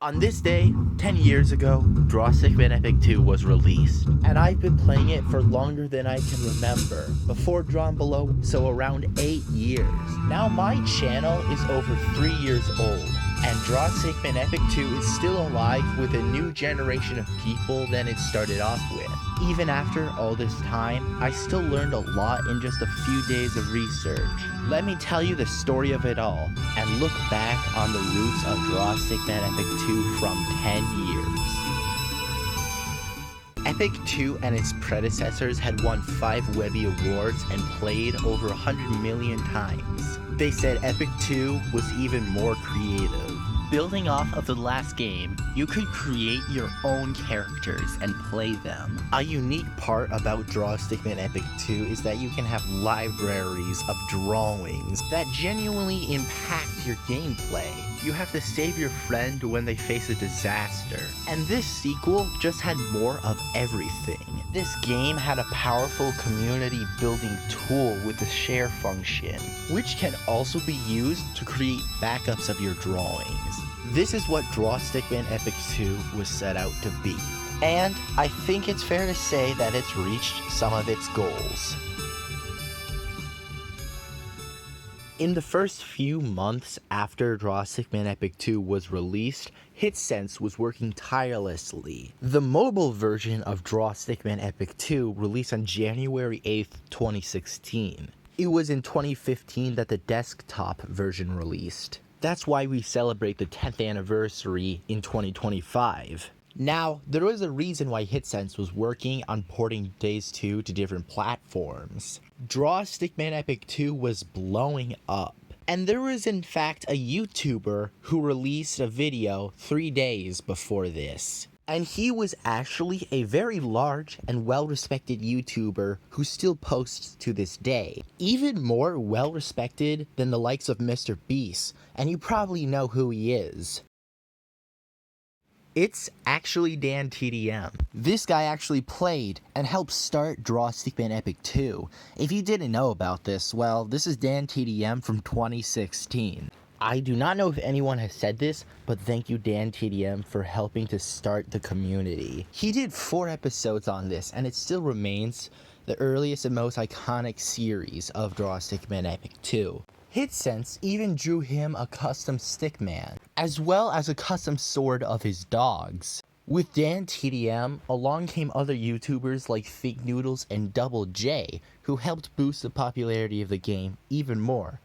On this day, 10 years ago, Drawst Stickman Epic 2 was released, and I've been playing it for longer than I can remember, before Drawn Below, so around 8 years. Now my channel is over 3 years old, and Drawst Stickman Epic 2 is still alive with a new generation of people than it started off with. Even after all this time, I still learned a lot in just a few days of research. Let me tell you the story of it all, and look back on the roots of Drawst Stickman Epic 2 from 10 years. Epic 2 and its predecessors had won 5 Webby Awards and played over 100 million times. They said Epic 2 was even more creative. Building off of the last game, you could create your own characters and play them. A unique part about Drawst Stickman Epic 2 is that you can have libraries of drawings that genuinely impact your gameplay. You have to save your friend when they face a disaster. And this sequel just had more of everything. This game had a powerful community building tool with the share function, which can also be used to create backups of your drawings. This is what Drawst Stickman Epic 2 was set out to be. And I think it's fair to say that it's reached some of its goals. In the first few months after Drawst Stickman Epic 2 was released, HitSense was working tirelessly. The mobile version of Drawst Stickman Epic 2 released on January 8th, 2016. It was in 2015 that the desktop version released. That's why we celebrate the 10th anniversary in 2025. Now, there was a reason why HitSense was working on porting Days 2 to different platforms. Drawst Stickman Epic 2 was blowing up. And there was in fact a YouTuber who released a video 3 days before this. And he was actually a very large and well-respected YouTuber who still posts to this day. Even more well-respected than the likes of Mr. Beast, and you probably know who he is. It's actually DanTDM. This guy actually played and helped start Drawst Stickman Epic 2. If you didn't know about this, well, this is DanTDM from 2016. I do not know if anyone has said this, but thank you DanTDM for helping to start the community. He did 4 episodes on this, and it still remains the earliest and most iconic series of Drawst Stickman Epic 2. HitSense even drew him a custom Stickman, as well as a custom sword of his dogs. With DanTDM, along came other YouTubers like Fake Noodles and Double J, who helped boost the popularity of the game even more.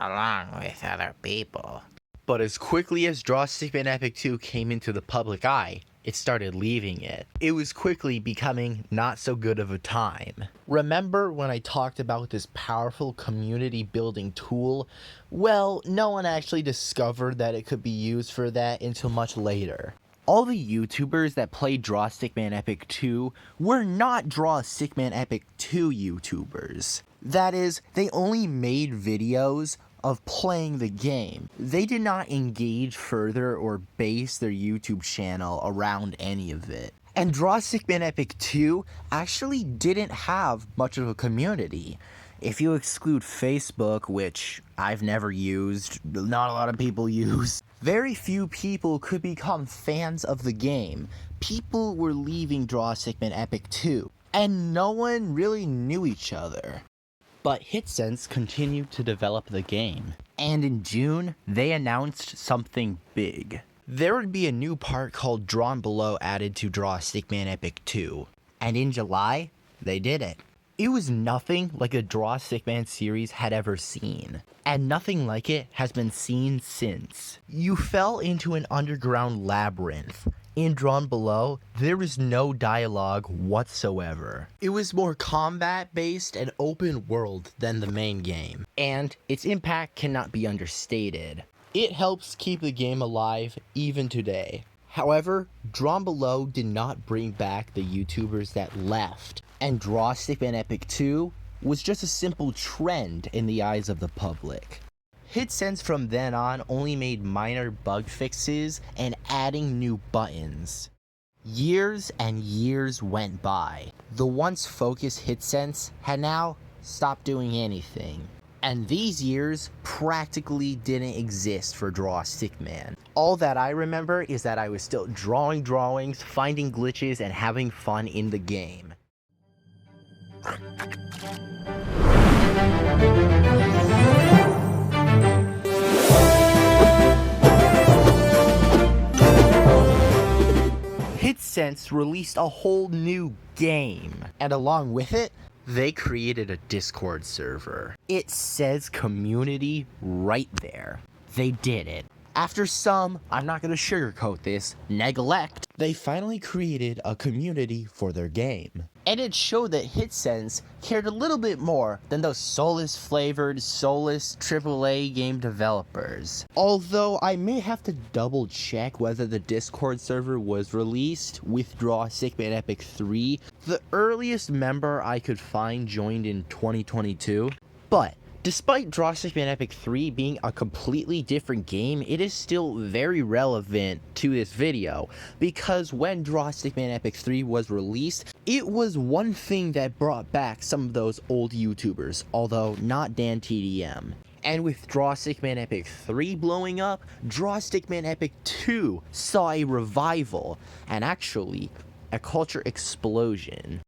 Along with other people. But as quickly as Drawst Stickman Epic 2 came into the public eye, it started leaving it. It was quickly becoming not so good of a time. Remember when I talked about this powerful community building tool? Well, no one actually discovered that it could be used for that until much later. All the YouTubers that played Drawst Stickman Epic 2 were not Drawst Stickman Epic 2 YouTubers. That is, they only made videos of playing the game. They did not engage further or base their YouTube channel around any of it. And Drawst Stickman Epic 2 actually didn't have much of a community. If you exclude Facebook, which I've never used, not a lot of people use, very few people could become fans of the game. People were leaving Drawst Stickman Epic 2, and no one really knew each other. But HitSense continued to develop the game, and in June, they announced something big. There would be a new part called Drawn Below added to Drawst Stickman Epic 2, and in July, they did it. It was nothing like the Drawst Stickman series had ever seen, and nothing like it has been seen since. You fell into an underground labyrinth. In Drawn Below, there was no dialogue whatsoever. It was more combat-based and open world than the main game, and its impact cannot be understated. It helps keep the game alive even today. However, Drawn Below did not bring back the YouTubers that left, and Drawst Stickman Epic 2 was just a simple trend in the eyes of the public. HitSense from then on only made minor bug fixes and adding new buttons. Years and years went by. The once focused HitSense had now stopped doing anything. And these years practically didn't exist for Drawst Stickman. All that I remember is that I was still drawing drawings, finding glitches, and having fun in the game. HitSense released a whole new game, and along with it, they created a Discord server. It says community right there. They did it. After some, I'm not gonna sugarcoat this, neglect, they finally created a community for their game. And it showed that HitSense cared a little bit more than those soulless-flavored, soulless AAA game developers. Although I may have to double check whether the Discord server was released with Drawst, Stickman Epic 3. The earliest member I could find joined in 2022, but despite Drawst, Stickman Epic 3 being a completely different game, it is still very relevant to this video, because when Drawst, Stickman Epic 3 was released, it was one thing that brought back some of those old YouTubers, although not DanTDM. And with Drawst, Stickman Epic 3 blowing up, Drawst, Stickman Epic 2 saw a revival, and actually, a culture explosion.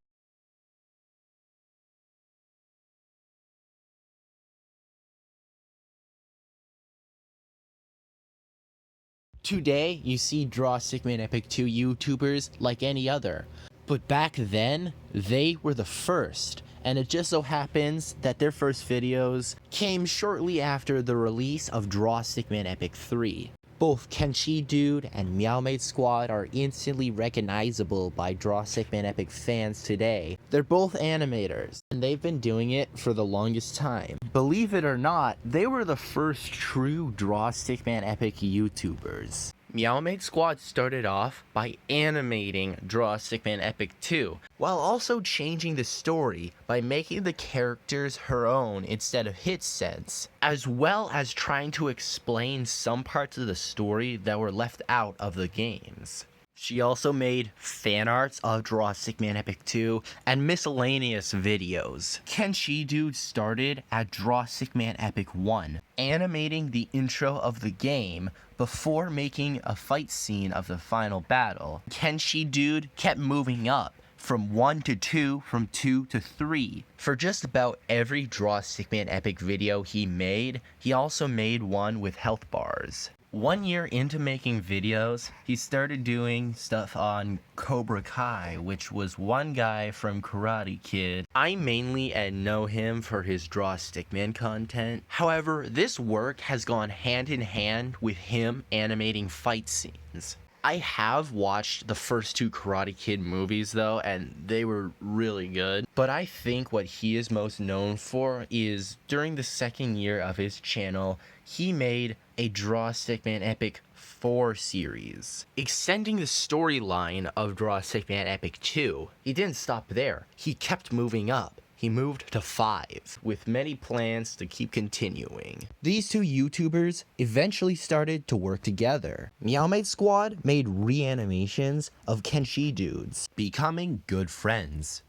Today, you see Drawst, Stickman Epic 2 YouTubers like any other, but back then, they were the first, and it just so happens that their first videos came shortly after the release of Drawst, Stickman Epic 3. Both Kenshi Dude and Meowmate Squad are instantly recognizable by Drawst, Stickman Epic fans today. They're both animators, and they've been doing it for the longest time. Believe it or not, they were the first true Drawst, Stickman Epic YouTubers. Meowmate Squad started off by animating Drawst, Stickman Epic 2, while also changing the story by making the characters her own instead of HitSense, as well as trying to explain some parts of the story that were left out of the games. She also made fan arts of Drawst, Stickman Epic 2 and miscellaneous videos. Kenshi Dude started at Drawst, Stickman Epic 1, animating the intro of the game before making a fight scene of the final battle. Kenshi Dude kept moving up from 1 to 2, from 2 to 3. For just about every Drawst, Stickman Epic video he made, he also made one with health bars. 1 year into making videos, he started doing stuff on Cobra Kai, which was one guy from Karate Kid. I mainly know him for his Drawst Stickman content. However, this work has gone hand in hand with him animating fight scenes. I have watched the first 2 Karate Kid movies though, and they were really good. But I think what he is most known for is during the second year of his channel, he made a Drawst, Stickman Epic 4 series, extending the storyline of Drawst, Stickman Epic 2. He didn't stop there, he kept moving up. He moved to 5, with many plans to keep continuing. These 2 YouTubers eventually started to work together. Meowmate Squad made reanimations of Kenshi Dudes, becoming good friends.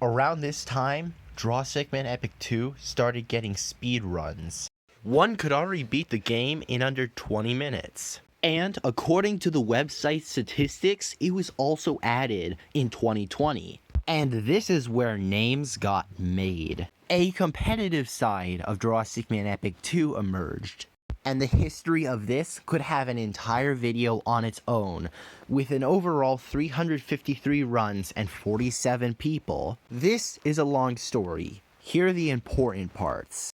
Around this time, Drawst, Stickman Epic 2 started getting speedruns. One could already beat the game in under 20 minutes. And according to the website statistics, it was also added in 2020. And this is where names got made. A competitive side of Drawst, Stickman Epic 2 emerged. And the history of this could have an entire video on its own, with an overall 353 runs and 47 people. This is a long story. Here are the important parts.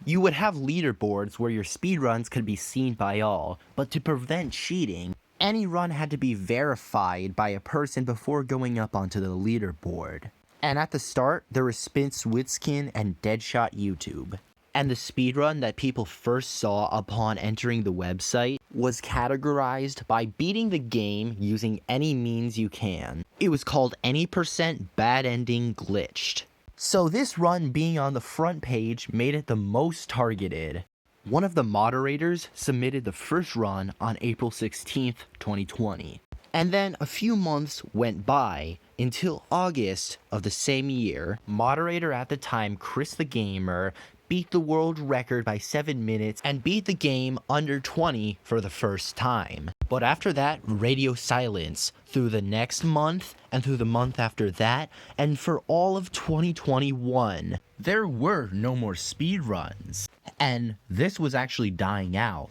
You would have leaderboards where your speedruns could be seen by all, but to prevent cheating, any run had to be verified by a person before going up onto the leaderboard. And at the start, there was Spin Switskin and Deadshot YouTube. And the speedrun that people first saw upon entering the website was categorized by beating the game using any means you can. It was called Any % Bad Ending Glitched. So this run being on the front page made it the most targeted. One of the moderators submitted the first run on April 16th, 2020. And then a few months went by until August of the same year. Moderator at the time, Chris the Gamer, beat the world record by 7 minutes and beat the game under 20 for the first time. But after that, radio silence through the next month and through the month after that, and for all of 2021, there were no more speedruns. And this was actually dying out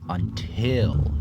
until